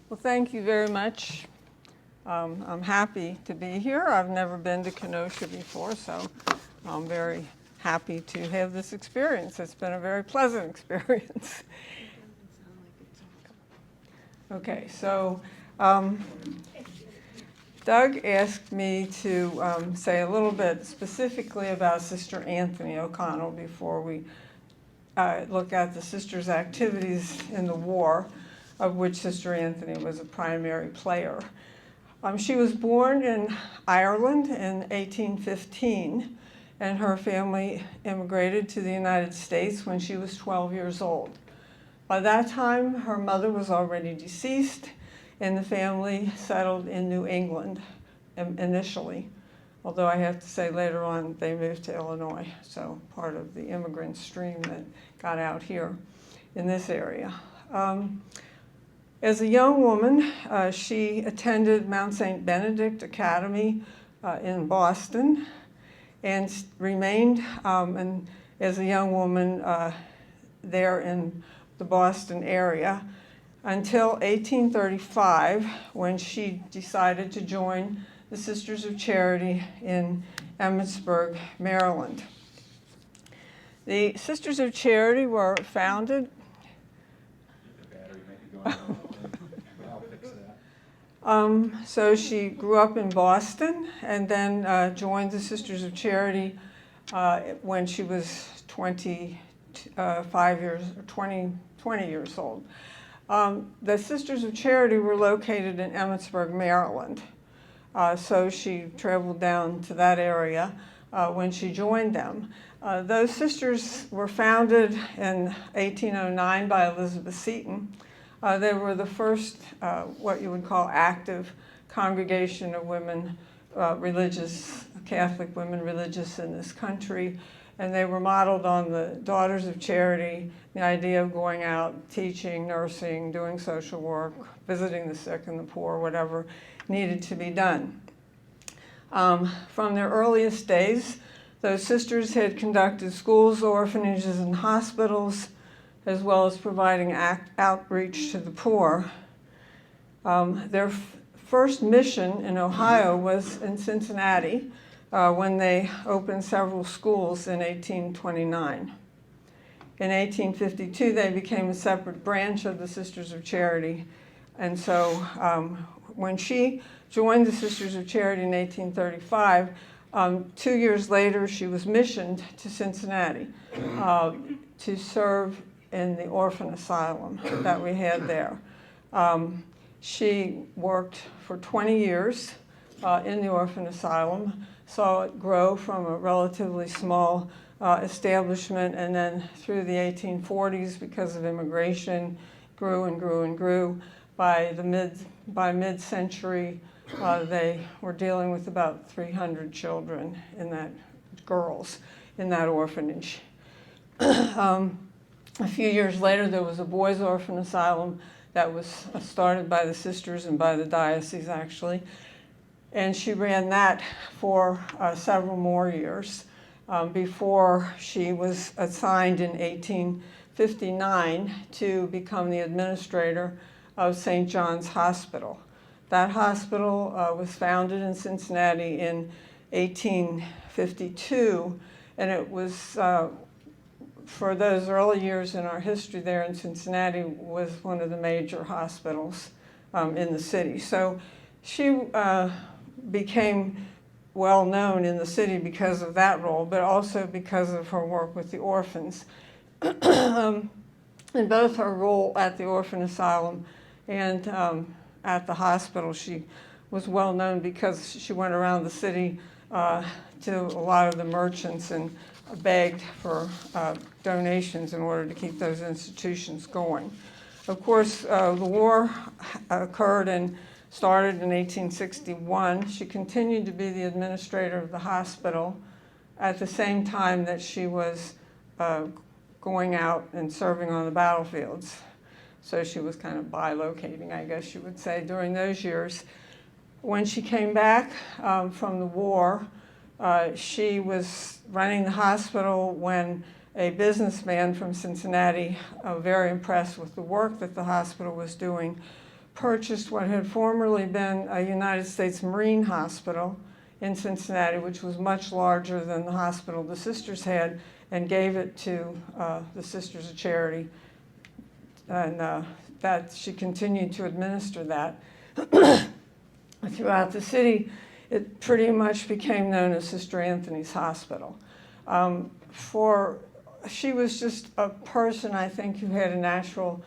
Well, thank you very much. I'm happy to be here. I've never been to Kenosha before, so I'm very happy to have this experience. It's been a very pleasant experience. Okay, so Doug asked me to say a little bit specifically about Sister Anthony O'Connell before we look at the sisters' activities in the war, of which Sister Anthony was a primary player. She was born in Ireland in 1815, and her family immigrated to the United States when she was 12 years old. By that time, her mother was already deceased, and the family settled in New England initially, although I have to say later on they moved to Illinois, so part of the immigrant stream that got out here in this area. As a young woman, she attended Mount St. Benedict Academy in Boston and remained as a young woman there in the Boston area until 1835, when she decided to join the Sisters of Charity in Emmitsburg, Maryland. The Sisters of Charity were founded so she grew up in Boston and then joined the Sisters of Charity when she was 20 years old. The Sisters of Charity were located in Emmitsburg, Maryland. So she traveled down to that area when she joined them. Those sisters were founded in 1809 by Elizabeth Seton. They were the first, what you would call, active congregation of women, Catholic women religious in this country. And they were modeled on the Daughters of Charity, the idea of going out, teaching, nursing, doing social work, visiting the sick and the poor, whatever needed to be done. From their earliest days, those sisters had conducted schools, orphanages, and hospitals, as well as providing outreach to the poor. Their first mission in Ohio was in Cincinnati when they opened several schools in 1829. In 1852, they became a separate branch of the Sisters of Charity. And so when she joined the Sisters of Charity in 1835, 2 years later, she was missioned to Cincinnati to serve in the orphan asylum that we had there. She worked for 20 years in the orphan asylum, saw it grow from a relatively small establishment, and then through the 1840s, because of immigration, grew and grew and grew. By mid-century, they were dealing with about 300 children girls in that orphanage. A few years later, there was a boys' orphan asylum that was started by the sisters and by the diocese, actually. And she ran that for several more years before she was assigned in 1859 to become the administrator of St. John's Hospital. That hospital was founded in Cincinnati in 1852, and it was for those early years in our history there in Cincinnati, was one of the major hospitals in the city. So she became well known in the city because of that role, but also because of her work with the orphans. In both her role at the orphan asylum and at the hospital, she was well known because she went around the city to a lot of the merchants and begged for donations in order to keep those institutions going. Of course, the war occurred and started in 1861. She continued to be the administrator of the hospital at the same time that she was going out and serving on the battlefields. So she was kind of bilocating, I guess you would say, during those years. When she came back from the war, she was running the hospital when a businessman from Cincinnati, very impressed with the work that the hospital was doing, purchased what had formerly been a United States Marine Hospital in Cincinnati, which was much larger than the hospital the sisters had, and gave it to the Sisters of Charity. And that she continued to administer that. Throughout the city, it pretty much became known as Sister Anthony's Hospital. She was just a person, I think, who had a natural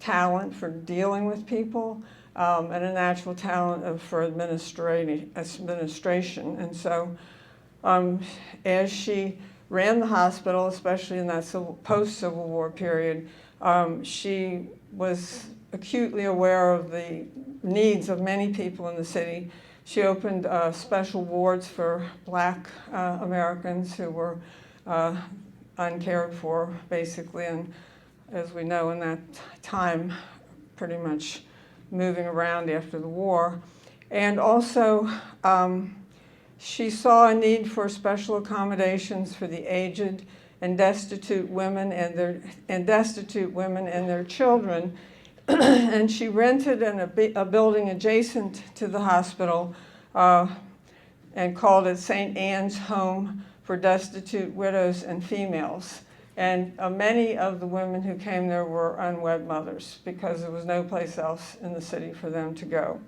talent for dealing with people and a natural talent for administration. And so as she ran the hospital, especially in that post-Civil War period, she was acutely aware of the needs of many people in the city. She opened special wards for Black Americans who were uncared for, basically, and as we know in that time, pretty much moving around after the war. And also, she saw a need for special accommodations for the aged and destitute women and their children. And she rented a building adjacent to the hospital and called it St. Anne's Home for Destitute Widows and Females. And many of the women who came there were unwed mothers because there was no place else in the city for them to go.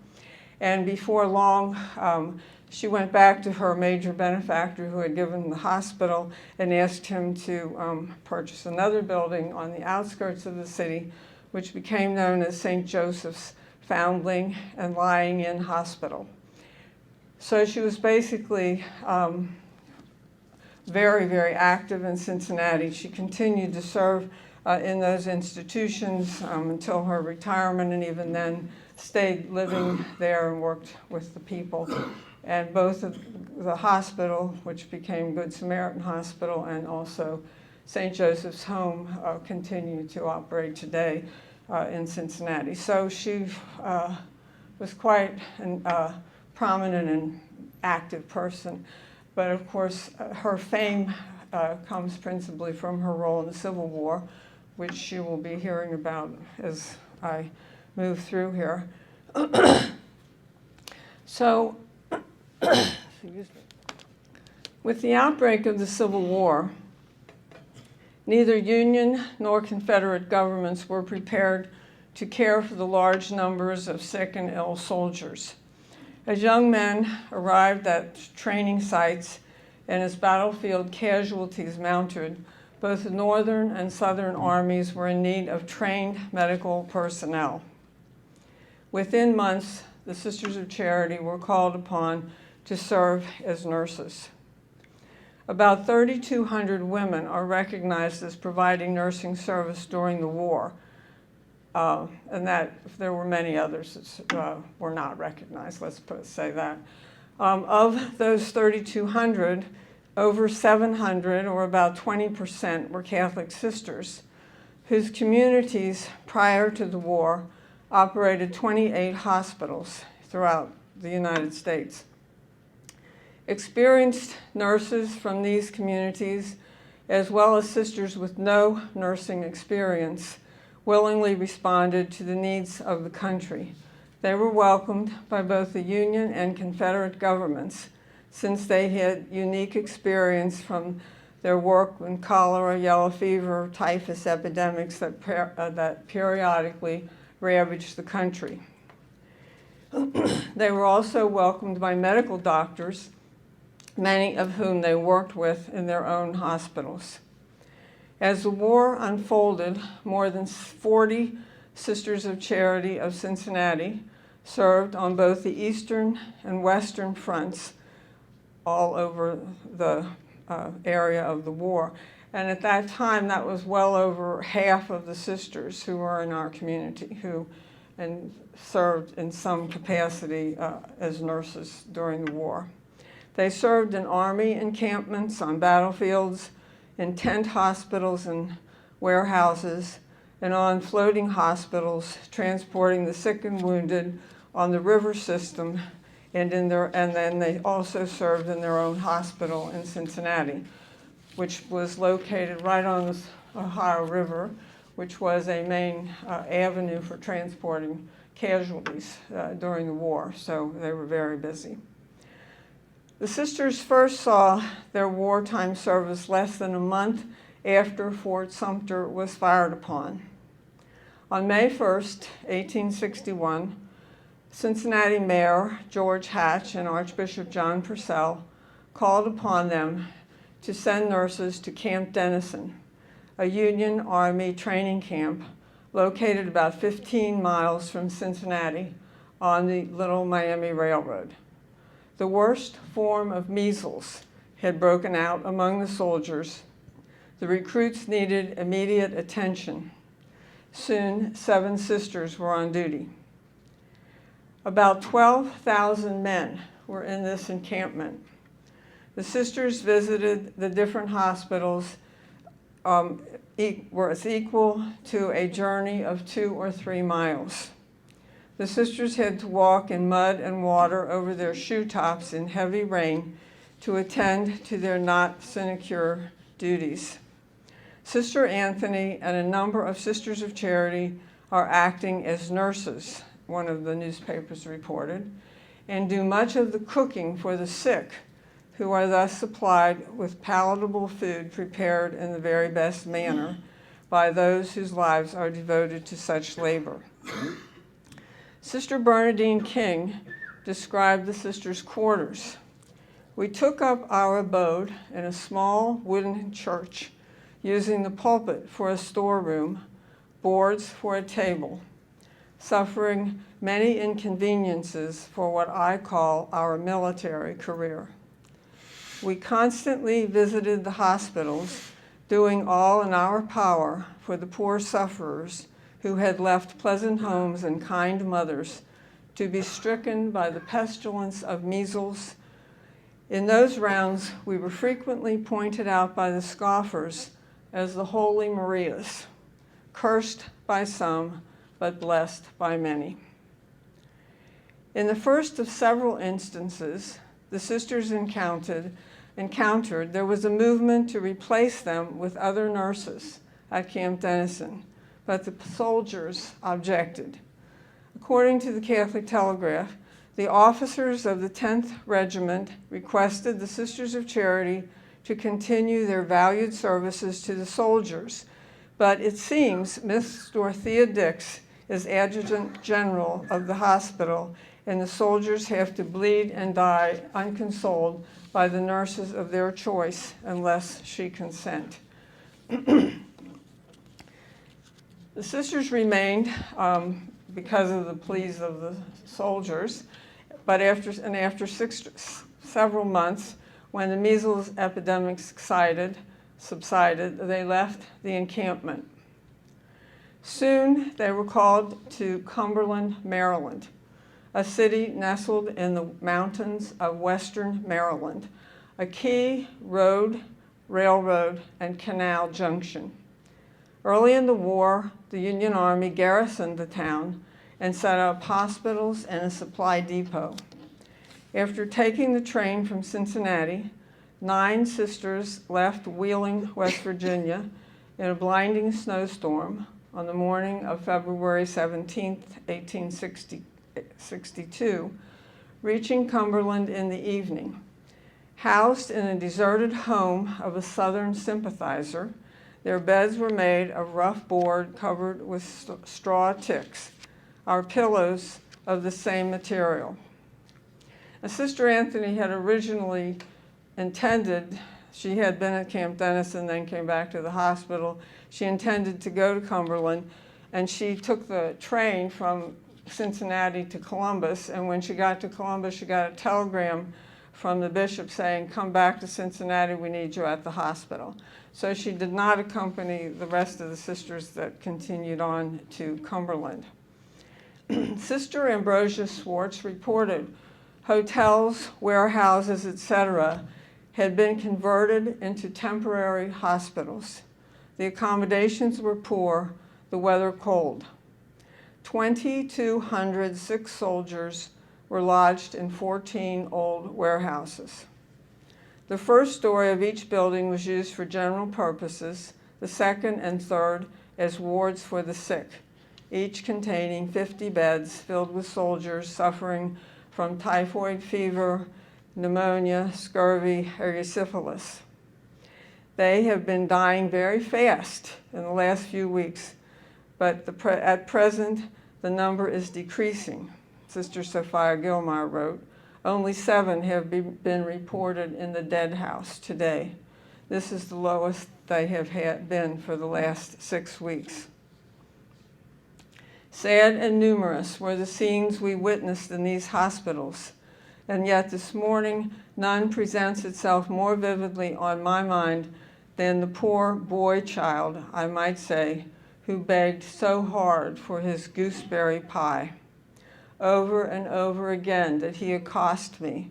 And before long, she went back to her major benefactor who had given the hospital and asked him to purchase another building on the outskirts of the city, which became known as St. Joseph's Foundling and Lying-in Hospital. So she was basically very, very active in Cincinnati. She continued to serve in those institutions until her retirement, and even then stayed living there and worked with the people. And both of the hospital, which became Good Samaritan Hospital, and also St. Joseph's Home continue to operate today in Cincinnati. So she was quite a prominent and active person. But of course, her fame comes principally from her role in the Civil War, which you will be hearing about as I move through here. So, with the outbreak of the Civil War, neither Union nor Confederate governments were prepared to care for the large numbers of sick and ill soldiers. As young men arrived at training sites and as battlefield casualties mounted, both the Northern and Southern armies were in need of trained medical personnel. Within months, the Sisters of Charity were called upon to serve as nurses. About 3,200 women are recognized as providing nursing service during the war, and that there were many others that were not recognized, say that. Of those 3,200, over 700, or about 20%, were Catholic sisters, whose communities prior to the war operated 28 hospitals throughout the United States. Experienced nurses from these communities, as well as sisters with no nursing experience, willingly responded to the needs of the country. They were welcomed by both the Union and Confederate governments, since they had unique experience from their work in cholera, yellow fever, typhus epidemics that periodically ravaged the country. They were also welcomed by medical doctors, many of whom they worked with in their own hospitals. As the war unfolded, more than 40 Sisters of Charity of Cincinnati served on both the eastern and western fronts all over the area of the war. And at that time, that was well over half of the sisters who were in our community and served in some capacity as nurses during the war. They served in army encampments, on battlefields, in tent hospitals and warehouses, and on floating hospitals, transporting the sick and wounded on the river system, and then they also served in their own hospital in Cincinnati, which was located right on the Ohio River, which was a main avenue for transporting casualties during the war, so they were very busy. The sisters first saw their wartime service less than a month after Fort Sumter was fired upon. On May 1st, 1861, Cincinnati Mayor George Hatch and Archbishop John Purcell called upon them to send nurses to Camp Dennison, a Union Army training camp located about 15 miles from Cincinnati on the Little Miami Railroad. The worst form of measles had broken out among the soldiers. The recruits needed immediate attention. Soon, 7 sisters were on duty. About 12,000 men were in this encampment. The sisters visited the different hospitals were as equal to a journey of 2 or 3 miles. The sisters had to walk in mud and water over their shoe tops in heavy rain to attend to their not sinecure duties. Sister Anthony and a number of Sisters of Charity are acting as nurses, one of the newspapers reported, and do much of the cooking for the sick, who are thus supplied with palatable food prepared in the very best manner by those whose lives are devoted to such labor. Sister Bernadine King described the sisters' quarters. We took up our abode in a small wooden church, using the pulpit for a storeroom, boards for a table, suffering many inconveniences for what I call our military career. We constantly visited the hospitals, doing all in our power for the poor sufferers who had left pleasant homes and kind mothers to be stricken by the pestilence of measles. In those rounds, we were frequently pointed out by the scoffers as the Holy Marias, cursed by some, but blessed by many. In the first of several instances the sisters encountered, there was a movement to replace them with other nurses at Camp Dennison, but the soldiers objected. According to the Catholic Telegraph, the officers of the 10th Regiment requested the Sisters of Charity to continue their valued services to the soldiers, but it seems Miss Dorothea Dix is Adjutant General of the hospital, and the soldiers have to bleed and die unconsoled by the nurses of their choice unless she consent. The sisters remained because of the pleas of the soldiers, but after several months, when the measles epidemic subsided, they left the encampment. Soon they were called to Cumberland, Maryland, a city nestled in the mountains of western Maryland, a key road, railroad, and canal junction. Early in the war, the Union Army garrisoned the town and set up hospitals and a supply depot. After taking the train from Cincinnati, 9 sisters left Wheeling, West Virginia, in a blinding snowstorm on the morning of February 17, 1862, reaching Cumberland in the evening. Housed in a deserted home of a Southern sympathizer, their beds were made of rough board covered with straw ticks, our pillows of the same material. Sister Anthony had originally intended, she had been at Camp Dennison, then came back to the hospital. She intended to go to Cumberland, and she took the train from Cincinnati to Columbus, and when she got to Columbus, she got a telegram from the bishop saying, "Come back to Cincinnati, we need you at the hospital." So she did not accompany the rest of the sisters that continued on to Cumberland. Sister Ambrosia Swartz reported hotels, warehouses, etc., had been converted into temporary hospitals. The accommodations were poor, the weather cold. 2,200 sick soldiers were lodged in 14 old warehouses. The first story of each building was used for general purposes, the second and third as wards for the sick. each containing 50 beds filled with soldiers suffering from typhoid fever, pneumonia, scurvy, or syphilis. They have been dying very fast in the last few weeks, but at present, the number is decreasing. Sister Sophia Gilmar wrote, only 7 have been reported in the dead house today. This is the lowest they have been for the last 6 weeks. Sad and numerous were the scenes we witnessed in these hospitals, and yet this morning none presents itself more vividly on my mind than the poor boy child, I might say, who begged so hard for his gooseberry pie. Over and over again did he accost me,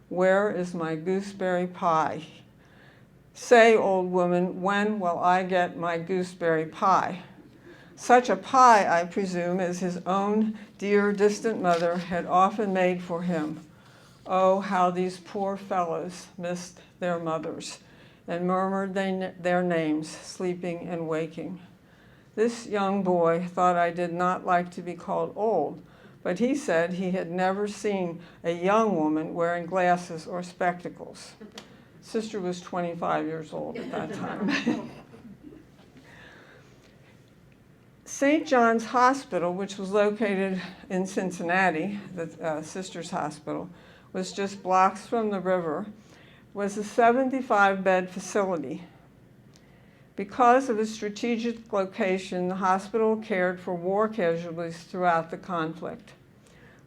"Where is my gooseberry pie? Say, old woman, when will I get my gooseberry pie?" Such a pie, I presume, as his own dear distant mother had often made for him. Oh, how these poor fellows missed their mothers and murmured their names, sleeping and waking. This young boy thought I did not like to be called old, but he said he had never seen a young woman wearing glasses or spectacles. Sister was 25 years old at that time. St. John's Hospital, which was located in Cincinnati, the Sister's Hospital, was just blocks from the river, was a 75-bed facility. Because of its strategic location, the hospital cared for war casualties throughout the conflict.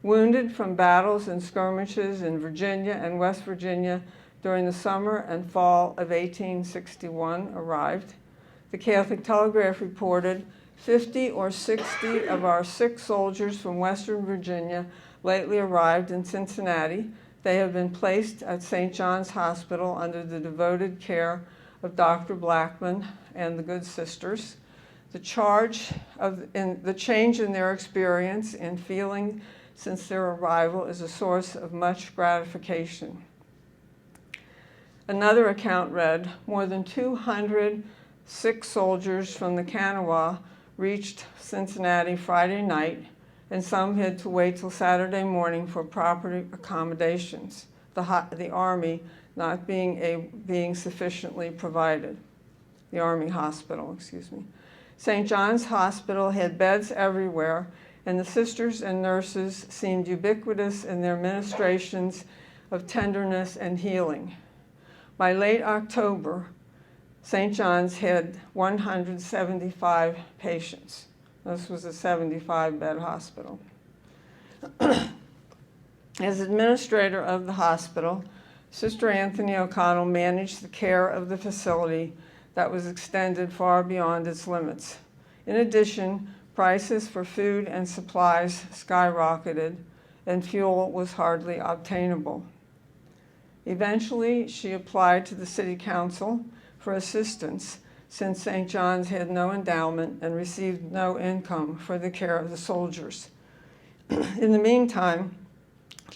Wounded from battles and skirmishes in Virginia and West Virginia during the summer and fall of 1861 arrived. The Catholic Telegraph reported 50 or 60 of our sick soldiers from Western Virginia lately arrived in Cincinnati. They have been placed at St. John's Hospital under the devoted care of Dr. Blackman and the good sisters. The change in their experience and feeling since their arrival is a source of much gratification. Another account read, more than 200 sick soldiers from the Kanawha reached Cincinnati Friday night, and some had to wait till Saturday morning for proper accommodations, the Army not being sufficiently provided. The Army Hospital, excuse me. St. John's Hospital had beds everywhere, and the sisters and nurses seemed ubiquitous in their ministrations of tenderness and healing. By late October, St. John's had 175 patients. This was a 75-bed hospital. As administrator of the hospital, Sister Anthony O'Connell managed the care of the facility that was extended far beyond its limits. In addition, prices for food and supplies skyrocketed, and fuel was hardly obtainable. Eventually, she applied to the City Council for assistance since St. John's had no endowment and received no income for the care of the soldiers. In the meantime,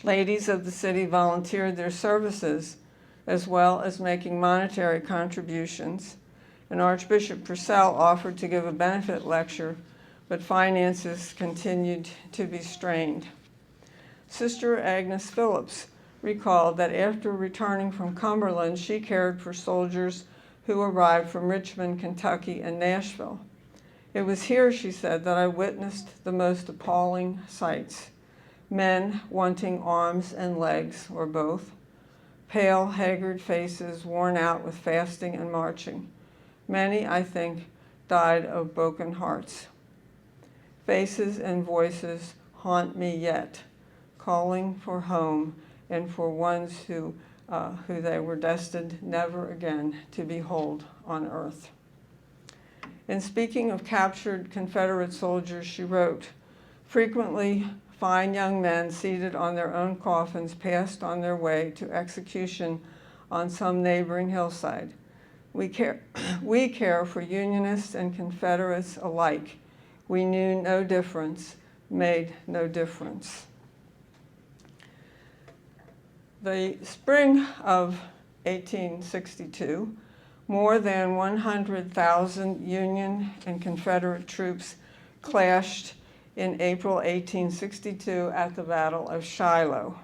ladies of the city volunteered their services as well as making monetary contributions, and Archbishop Purcell offered to give a benefit lecture, but finances continued to be strained. Sister Agnes Phillips recalled that after returning from Cumberland, she cared for soldiers who arrived from Richmond, Kentucky, and Nashville. It was here, she said, that I witnessed the most appalling sights. Men wanting arms and legs, or both, pale, haggard faces worn out with fasting and marching. Many, I think, died of broken hearts. Faces and voices haunt me yet, calling for home and for ones who they were destined never again to behold on earth. In speaking of captured Confederate soldiers, she wrote, frequently fine young men seated on their own coffins passed on their way to execution on some neighboring hillside. We care for Unionists and Confederates alike. We knew no difference, made no difference. The spring of 1862, more than 100,000 Union and Confederate troops clashed in April 1862 at the Battle of Shiloh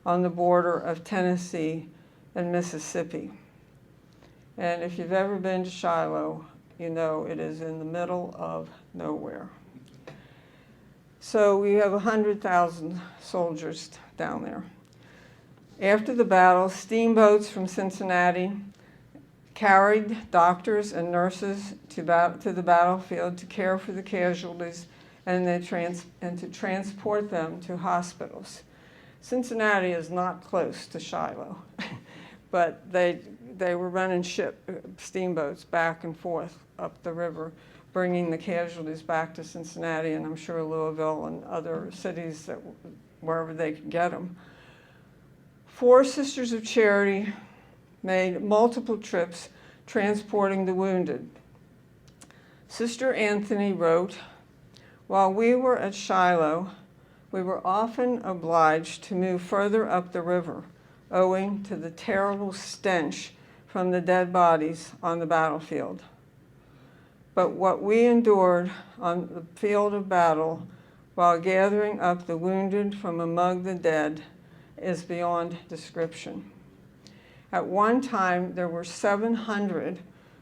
on the border of Tennessee and Mississippi. And if you've ever been to Shiloh, you know it is in the middle of nowhere. So we have 100,000 soldiers down there. After the battle, steamboats from Cincinnati carried doctors and nurses to the battlefield to care for the casualties and to transport them to hospitals. Cincinnati is not close to Shiloh, but they were running steamboats back and forth up the river, bringing the casualties back to Cincinnati, and I'm sure Louisville and other cities wherever they could get them. 4 Sisters of Charity made multiple trips transporting the wounded. Sister Anthony wrote, "While we were at Shiloh, we were often obliged to move further up the river, owing to the terrible stench from the dead bodies on the battlefield. But what we endured on the field of battle while gathering up the wounded from among the dead is beyond description. At one time, there were 700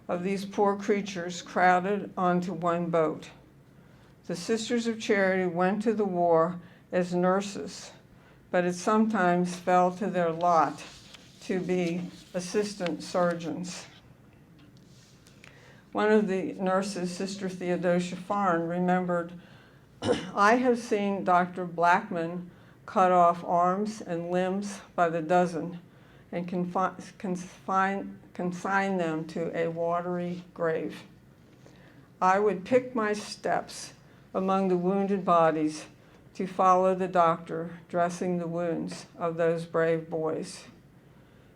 of these poor creatures crowded onto one boat. The Sisters of Charity went to the war as nurses, but it sometimes fell to their lot to be assistant surgeons." One of the nurses, Sister Theodosia Farn, remembered, "I have seen Dr. Blackman cut off arms and limbs by the dozen and consign them to a watery grave. I would pick my steps among the wounded bodies to follow the doctor dressing the wounds of those brave boys.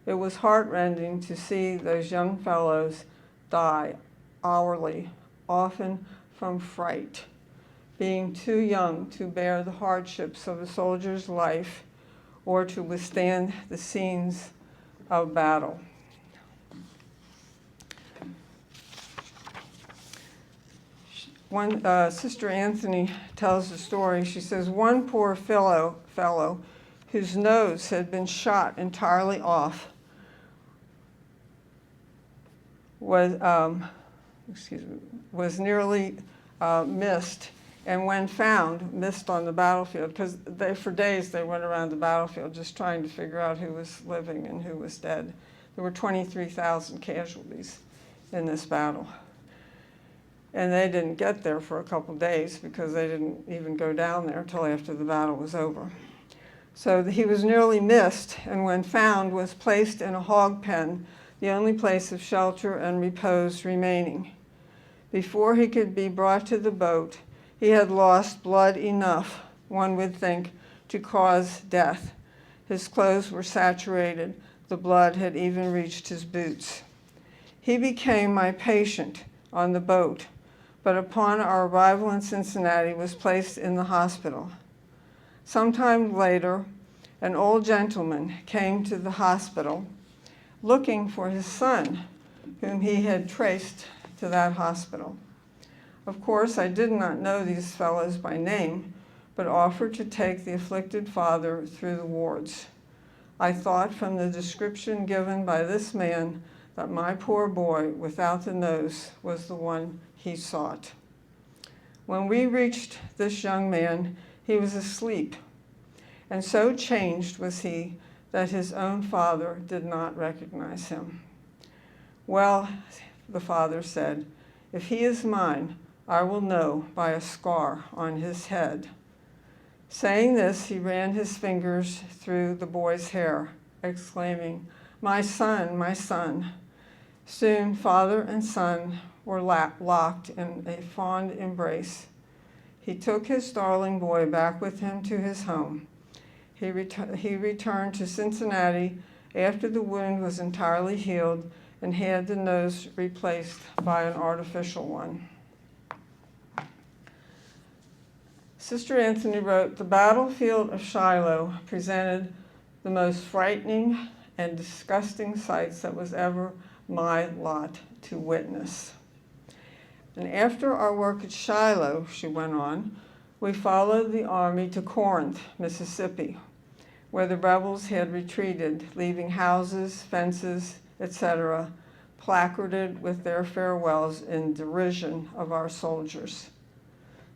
It was heartrending to see those young fellows die hourly, often from fright, being too young to bear the hardships of a soldier's life or to withstand the scenes of battle." One Sister Anthony tells the story. She says, "One poor fellow whose nose had been shot entirely off was nearly missed, and when found, missed on the battlefield, because for days they went around the battlefield just trying to figure out who was living and who was dead. There were 23,000 casualties in this battle. And they didn't get there for a couple days because they didn't even go down there until after the battle was over. So he was nearly missed, and when found, was placed in a hog pen, the only place of shelter and repose remaining. Before he could be brought to the boat, he had lost blood enough, one would think, to cause death. His clothes were saturated. The blood had even reached his boots. He became my patient on the boat, but upon our arrival in Cincinnati was placed in the hospital. Sometime later, an old gentleman came to the hospital looking for his son, whom he had traced to that hospital. Of course, I did not know these fellows by name, but offered to take the afflicted father through the wards. I thought from the description given by this man that my poor boy without the nose was the one he sought. When we reached this young man, he was asleep, and so changed was he that his own father did not recognize him. Well, the father said, if he is mine, I will know by a scar on his head. Saying this, he ran his fingers through the boy's hair, exclaiming, my son, my son. Soon, father and son were locked in a fond embrace. He took his darling boy back with him to his home. He returned to Cincinnati after the wound was entirely healed and had the nose replaced by an artificial one. Sister Anthony wrote, the battlefield of Shiloh presented the most frightening and disgusting sights that was ever my lot to witness. And after our work at Shiloh, she went on, We followed the army to Corinth, Mississippi, where the rebels had retreated, leaving houses, fences, etc., placarded with their farewells in derision of our soldiers.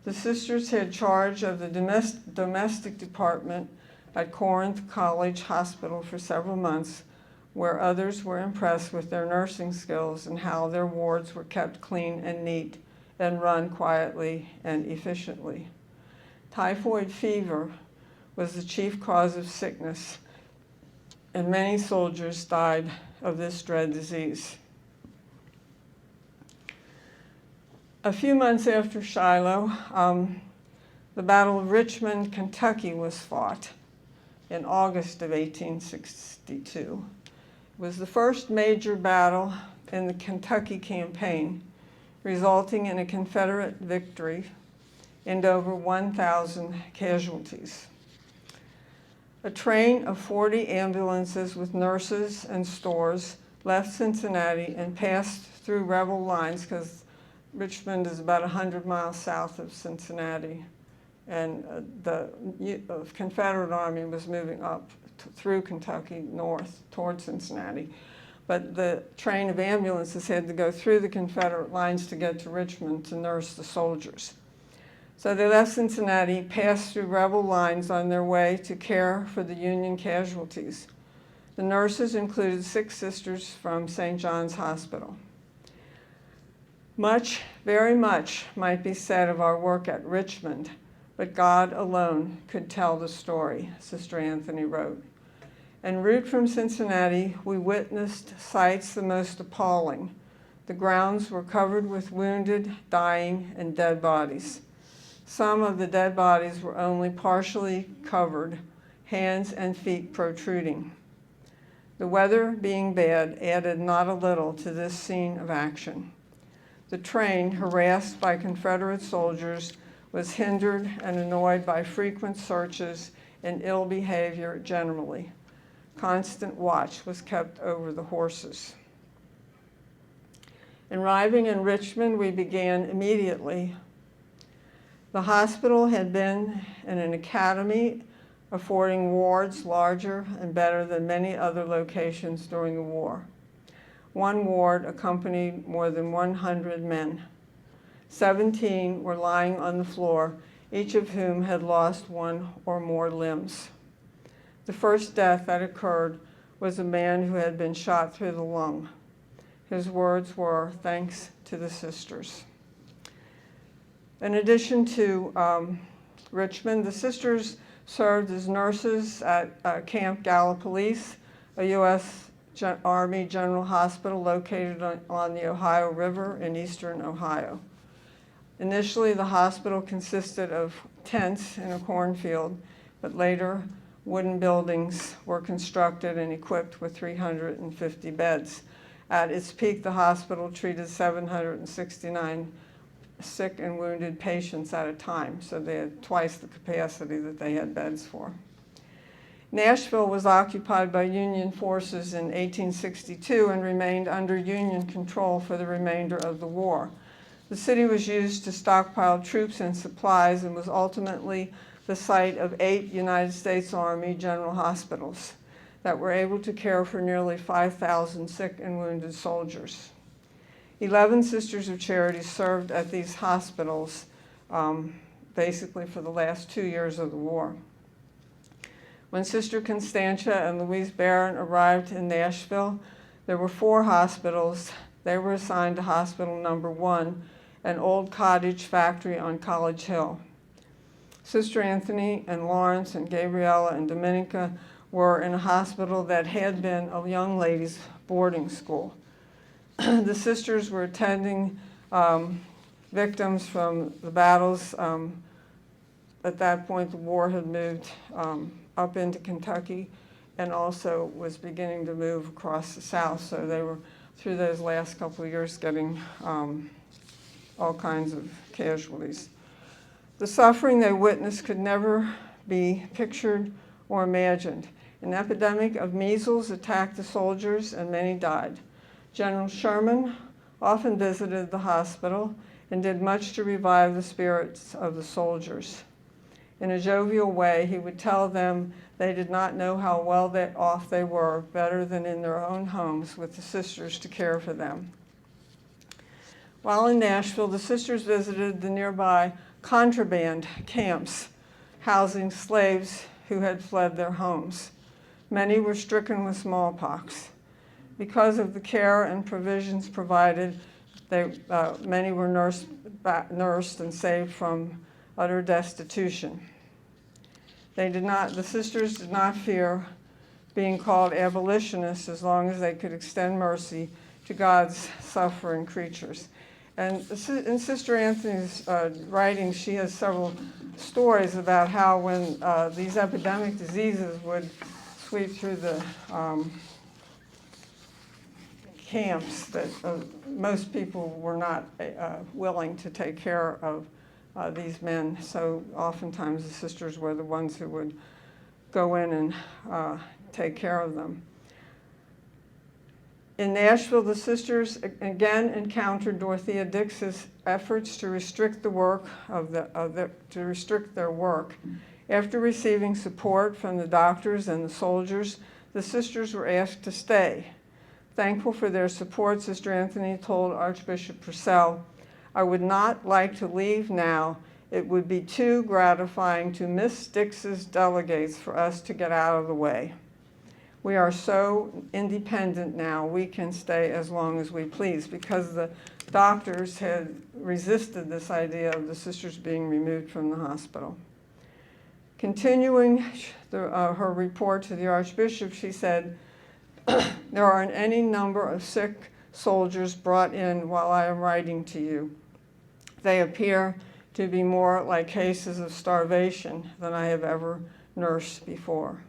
The sisters had charge of the domestic department at Corinth College Hospital for several months, where others were impressed with their nursing skills and how their wards were kept clean and neat and run quietly and efficiently. Typhoid fever was the chief cause of sickness, and many soldiers died of this dread disease. A few months after Shiloh, the Battle of Richmond, Kentucky was fought in August of 1862. It was the first major battle in the Kentucky campaign, resulting in a Confederate victory and over 1,000 casualties. A train of 40 ambulances with nurses and stores left Cincinnati and passed through rebel lines, because Richmond is about 100 miles south of Cincinnati, and the Confederate Army was moving up through Kentucky north toward Cincinnati. But the train of ambulances had to go through the Confederate lines to get to Richmond to nurse the soldiers. So they left Cincinnati, passed through rebel lines on their way to care for the Union casualties. The nurses included 6 sisters from St. John's Hospital. Much, very much, might be said of our work at Richmond, but God alone could tell the story, Sister Anthony wrote. En route from Cincinnati, we witnessed sights the most appalling. The grounds were covered with wounded, dying, and dead bodies. Some of the dead bodies were only partially covered, hands and feet protruding. The weather being bad added not a little to this scene of action. The train, harassed by Confederate soldiers, was hindered and annoyed by frequent searches and ill behavior generally. Constant watch was kept over the horses. Arriving in Richmond, we began immediately. The hospital had been in an academy, affording wards larger and better than many other locations during the war. One ward accompanied more than 100 men. 17 were lying on the floor, each of whom had lost one or more limbs. The first death that occurred was a man who had been shot through the lung. His words were, "Thanks to the sisters." In addition to Richmond, the sisters served as nurses at Camp Gallipolis, a U.S. Army General Hospital located on the Ohio River in eastern Ohio. Initially, the hospital consisted of tents in a cornfield, but later wooden buildings were constructed and equipped with 350 beds. At its peak, the hospital treated 769 sick and wounded patients at a time, so they had twice the capacity that they had beds for. Nashville was occupied by Union forces in 1862 and remained under Union control for the remainder of the war. The city was used to stockpile troops and supplies and was ultimately the site of 8 United States Army General Hospitals that were able to care for nearly 5,000 sick and wounded soldiers. 11 Sisters of Charity served at these hospitals basically for the last 2 years of the war. When Sister Constantia and Louise Barron arrived in Nashville, there were 4 hospitals. They were assigned to Hospital Number 1, an old cottage factory on College Hill. Sister Anthony and Lawrence and Gabriella and Dominica were in a hospital that had been a young ladies' boarding school. The sisters were attending victims from the battles. At that point, the war had moved up into Kentucky and also was beginning to move across the South. So they were, through those last couple of years, getting all kinds of casualties. The suffering they witnessed could never be pictured or imagined. An epidemic of measles attacked the soldiers and many died. General Sherman often visited the hospital and did much to revive the spirits of the soldiers. In a jovial way, he would tell them they did not know how well off they were, better than in their own homes with the sisters to care for them. While in Nashville, the sisters visited the nearby contraband camps housing slaves who had fled their homes. Many were stricken with smallpox. Because of the care and provisions provided, many were nursed and saved from utter destitution. The sisters did not fear being called abolitionists as long as they could extend mercy to God's suffering creatures. And in Sister Anthony's writings, she has several stories about how when these epidemic diseases would sweep through the camps, that most people were not willing to take care of these men. So oftentimes the sisters were the ones who would go in and take care of them. In Nashville, the sisters again encountered Dorothea Dix's efforts to restrict their work. After receiving support from the doctors and the soldiers, the sisters were asked to stay. Thankful for their support, Sister Anthony told Archbishop Purcell, "I would not like to leave now. It would be too gratifying to Miss Dix's delegates for us to get out of the way. We are so independent now, we can stay as long as we please," because the doctors had resisted this idea of the sisters being removed from the hospital. Continuing her report to the Archbishop, she said, "There are any number of sick soldiers brought in while I am writing to you. They appear to be more like cases of starvation than I have ever nursed before."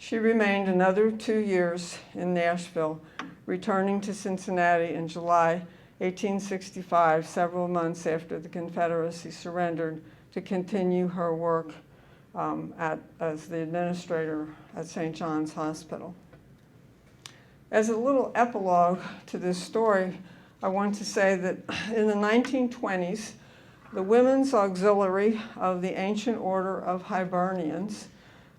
She remained another 2 years in Nashville, returning to Cincinnati in July 1865, several months after the Confederacy surrendered, to continue her work as the administrator at St. John's Hospital. As a little epilogue to this story, I want to say that in the 1920s, the Women's Auxiliary of the Ancient Order of Hibernians,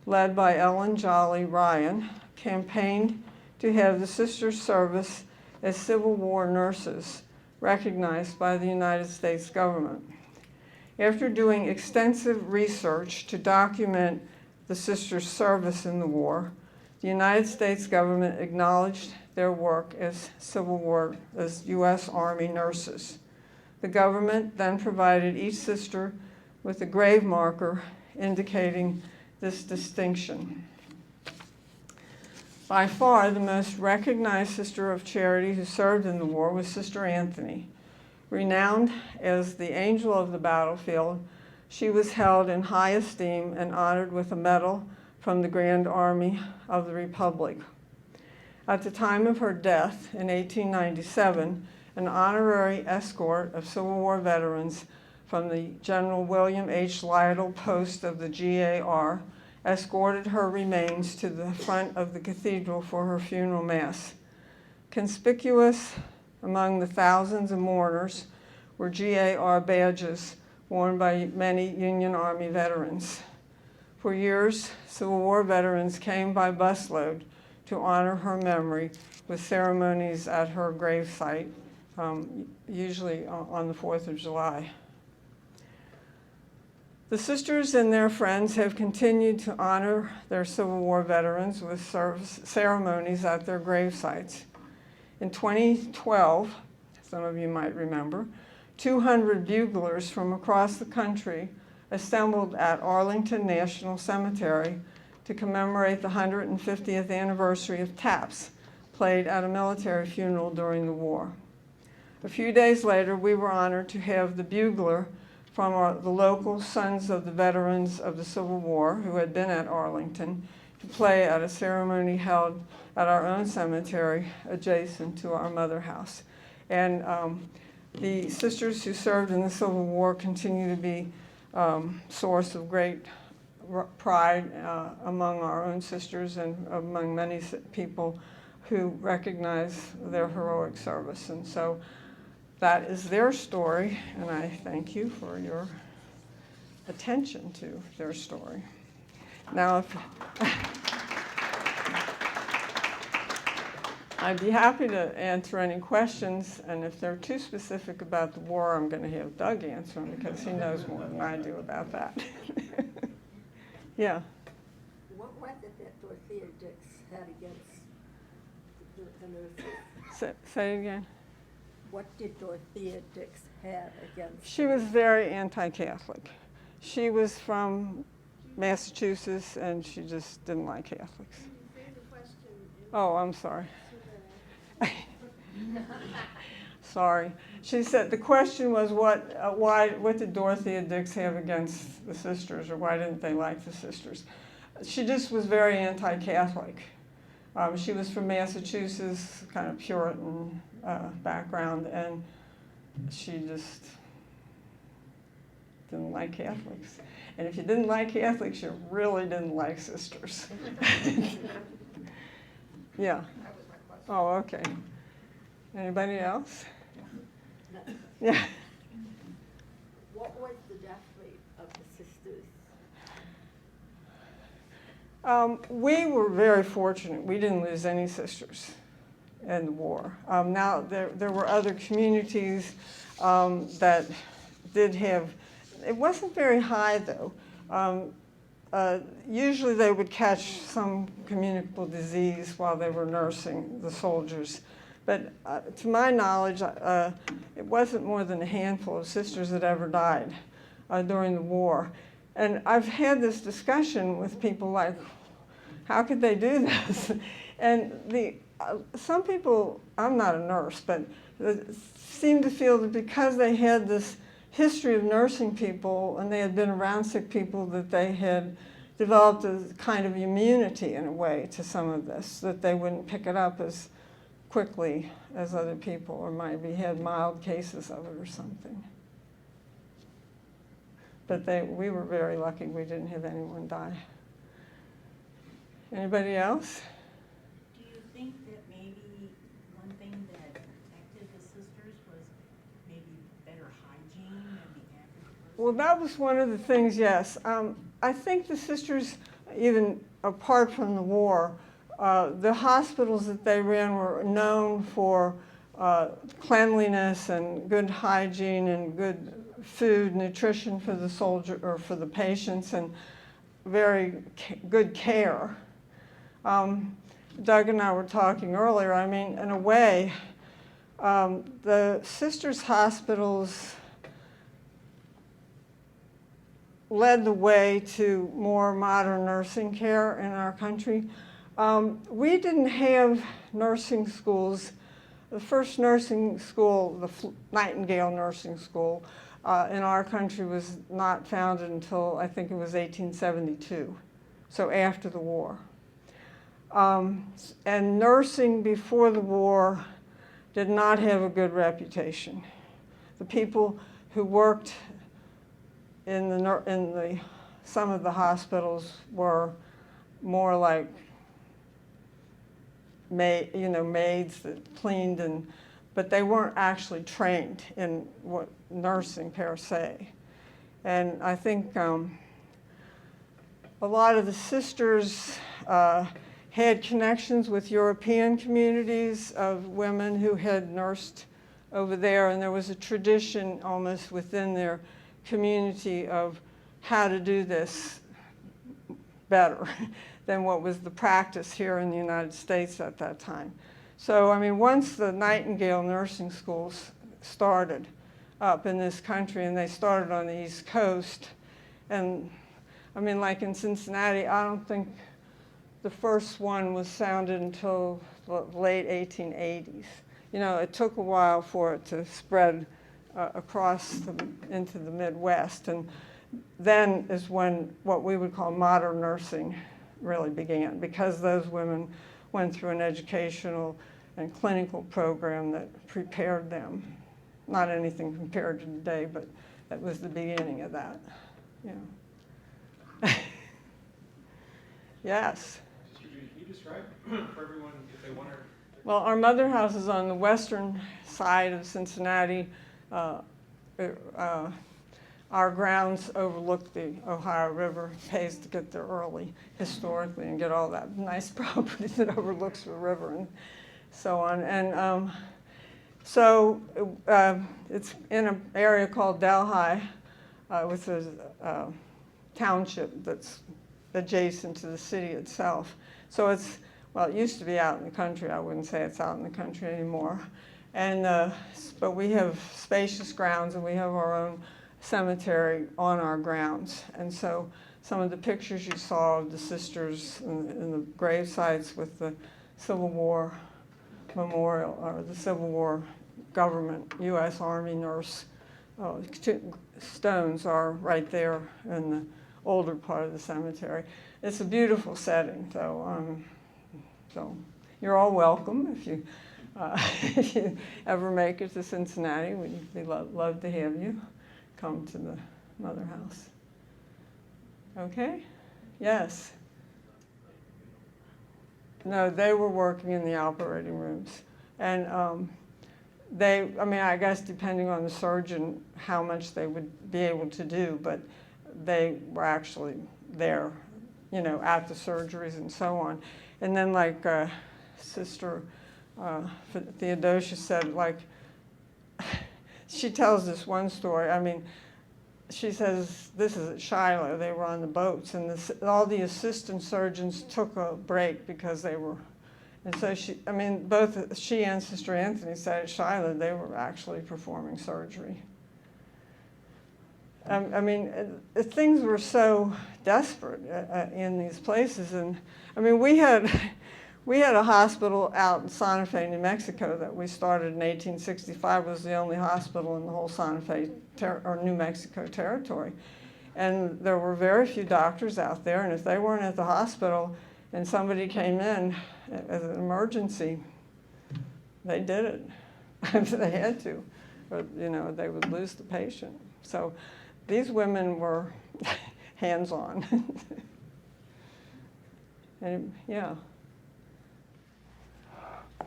led by Ellen Jolly Ryan, campaigned to have the sisters' service as Civil War nurses recognized by the United States government. After doing extensive research to document the sisters' service in the war, the United States government acknowledged their work as U.S. Army nurses. The government then provided each sister with a grave marker indicating this distinction. By far, the most recognized Sister of Charity who served in the war was Sister Anthony. Renowned as the angel of the battlefield, she was held in high esteem and honored with a medal from the Grand Army of the Republic. At the time of her death in 1897, an honorary escort of Civil War veterans from the General William H. Lytle post of the GAR escorted her remains to the front of the cathedral for her funeral mass. Conspicuous among the thousands of mourners were GAR badges worn by many Union Army veterans. For years, Civil War veterans came by busload to honor her memory with ceremonies at her gravesite, usually on the 4th of July. The sisters and their friends have continued to honor their Civil War veterans with ceremonies at their gravesites. In 2012, some of you might remember, 200 buglers from across the country assembled at Arlington National Cemetery to commemorate the 150th anniversary of taps played at a military funeral during the war. A few days later, we were honored to have the bugler from the local Sons of the Veterans of the Civil War, who had been at Arlington, to play at a ceremony held at our own cemetery adjacent to our mother house. And the sisters who served in the Civil War continue to be source of great pride among our own sisters and among many people who recognize their heroic service. And so that is their story, and I thank you for your attention to their story. Now, if I'd be happy to answer any questions, and if they're too specific about the war, I'm going to have Doug answer them because he knows more than I do about that. Yeah. What was it that Dorothea Dix had against the nurses? Say it again. What did Dorothea Dix have against? She was very anti-Catholic. She was from Massachusetts, and she just didn't like Catholics. Oh, I'm sorry. Sorry. She said the question was what did Dorothea Dix have against the sisters, or why didn't they like the sisters? She just was very anti-Catholic. She was from Massachusetts, kind of Puritan background, and she just didn't like Catholics. And if you didn't like Catholics, you really didn't like sisters. Yeah. Oh, okay. Anybody else? Yeah. What was the death rate of the sisters? We were very fortunate. We didn't lose any sisters in the war. Now, there were other communities that did have, it wasn't very high though. Usually they would catch some communicable disease while they were nursing the soldiers. But to my knowledge, it wasn't more than a handful of sisters that ever died during the war. And I've had this discussion with people like, how could they do this? And some people, I'm not a nurse, but seem to feel that because they had this history of nursing people and they had been around sick people, that they had developed a kind of immunity in a way to some of this, that they wouldn't pick it up as quickly as other people, or maybe had mild cases of it or something. But we were very lucky we didn't have anyone die. Anybody else? Do you think that maybe one thing that protected the sisters was maybe better hygiene than the average person? Well, that was one of the things, yes. I think the sisters, even apart from the war, the hospitals that they ran were known for cleanliness and good hygiene and good food, nutrition for the soldier or for the patients, and very good care. Doug and I were talking earlier. I mean, in a way, the sisters' hospitals led the way to more modern nursing care in our country. We didn't have nursing schools. The first nursing school, the Nightingale Nursing School, in our country was not founded until I think it was 1872, so after the war. And nursing before the war did not have a good reputation. The people who worked in some of the hospitals were more like maids that cleaned, but they weren't actually trained in what nursing per se. And I think a lot of the sisters had connections with European communities of women who had nursed over there, and there was a tradition almost within their community of how to do this better than what was the practice here in the United States at that time. So, I mean, once the Nightingale nursing schools started up in this country, and they started on the East Coast, and I mean, like in Cincinnati, I don't think the first one was founded until the late 1880s. You know, it took a while for it to spread across into the Midwest, and then is when what we would call modern nursing really began, because those women went through an educational and clinical program that prepared them. Not anything compared to today, but that was the beginning of that. Yeah. Yes. Can you describe for everyone, if they want to? Well, our mother house is on the western side of Cincinnati. our grounds overlook the Ohio River. It pays to get there early historically and get all that nice property that overlooks the river and so on. And so it's in an area called Delhi, which is a township that's adjacent to the city itself. So it's, well, it used to be out in the country. I wouldn't say it's out in the country anymore. And, but we have spacious grounds, and we have our own cemetery on our grounds. And so some of the pictures you saw of the sisters in the grave sites with the Civil War memorial, or the Civil War government, U.S. Army nurse stones are right there in the older part of the cemetery. It's a beautiful setting, so you're all welcome if you if you ever make it to Cincinnati. We'd love to have you come to the Mother House. Okay? Yes? No, they were working in the operating rooms. And I mean, I guess depending on the surgeon, how much they would be able to do, but they were actually there, you know, at the surgeries and so on. And then like Sister Theodosia said, like, she tells this one story. I mean, she says, this is at Shiloh, they were on the boats, and all the assistant surgeons took a break because they were, and so I mean, both she and Sister Anthony said at Shiloh they were actually performing surgery. I mean, things were so desperate in these places, and I mean, we had a hospital out in Santa Fe, New Mexico, that we started in 1865. It was the only hospital in the whole Santa Fe or New Mexico territory. And there were very few doctors out there, and if they weren't at the hospital and somebody came in as an emergency, they did it. They had to, or you know, they would lose the patient. So these women were hands-on. And yeah.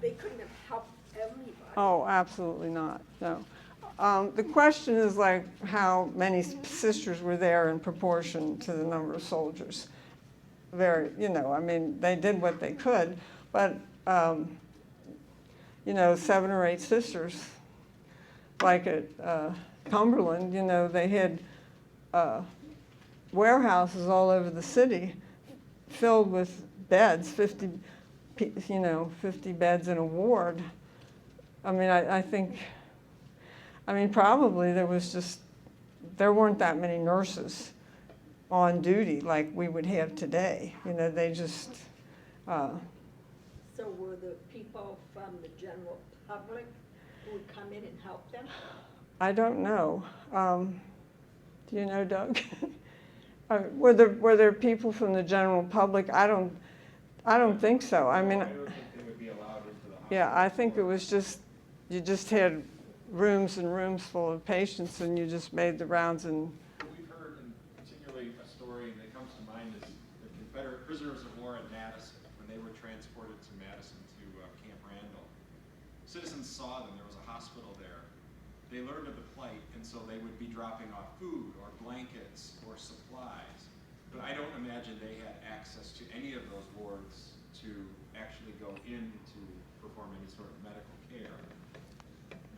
They couldn't have helped everybody. Oh, absolutely not, no. The question is like how many sisters were there in proportion to the number of soldiers. Very, you know, I mean, they did what they could, but, you know, 7 or 8 sisters, like at Cumberland, you know, they had warehouses all over the city filled with beds, 50 beds in a ward. I mean, I think, probably there weren't that many nurses on duty like we would have today. You know, they just. So were the people from the general public who would come in and help them? I don't know. Do you know, Doug? Were there people from the general public? I don't think so. I mean, I don't think they would be allowed into the hospital. yeah, I think it was just, you just had rooms and rooms full of patients, and you just made the rounds. And What we've heard, and particularly a story that comes to mind, is the Confederate prisoners of war at Madison, when they were transported to Madison to Camp Randall. Citizens saw them. There was a hospital there. They learned of the plight, and so they would be dropping off food or blankets or supplies. But I don't imagine they had access to any of those wards to actually go in to perform any sort of medical care.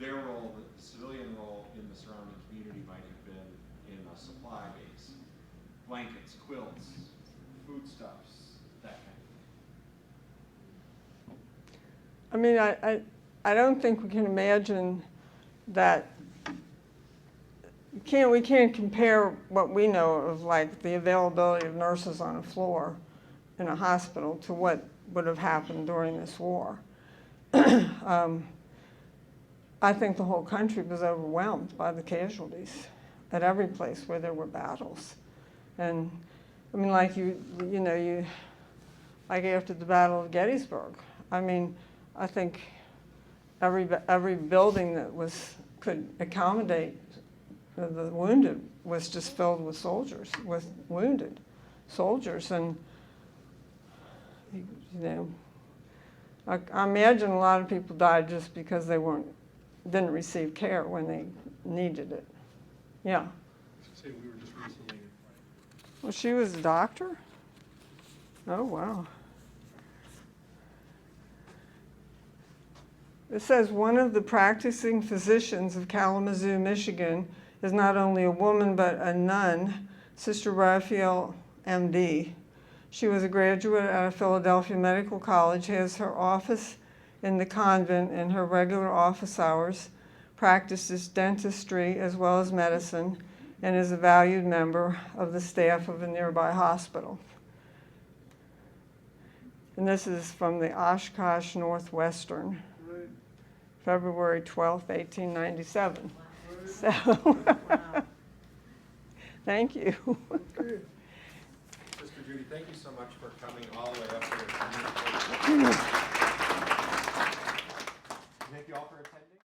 Their role, the civilian role in the surrounding community, might have been in a supply base. Blankets, quilts, foodstuffs, that kind of thing. I mean, I don't think we can imagine that. We can't compare what we know of like the availability of nurses on a floor in a hospital to what would have happened during this war. I think the whole country was overwhelmed by the casualties at every place where there were battles. And I mean, like like after the Battle of Gettysburg, I mean, I think every building that could accommodate the wounded was just filled with soldiers, with wounded soldiers. And, you know, I imagine a lot of people died just because they didn't receive care when they needed it. Yeah. So say we were just recently. Well, she was a doctor? Oh, wow. It says one of the practicing physicians of Kalamazoo, Michigan, is not only a woman but a nun, Sister Raphael, MD. She was a graduate at Philadelphia Medical College, has her office in the convent and her regular office hours, practices dentistry as well as medicine, and is a valued member of the staff of a nearby hospital. And this is from the Oshkosh Northwestern, Right. February 12th, 1897. So, thank you. Okay. Sister Judy, thank you so much for coming all the way up here. Thank you all for attending.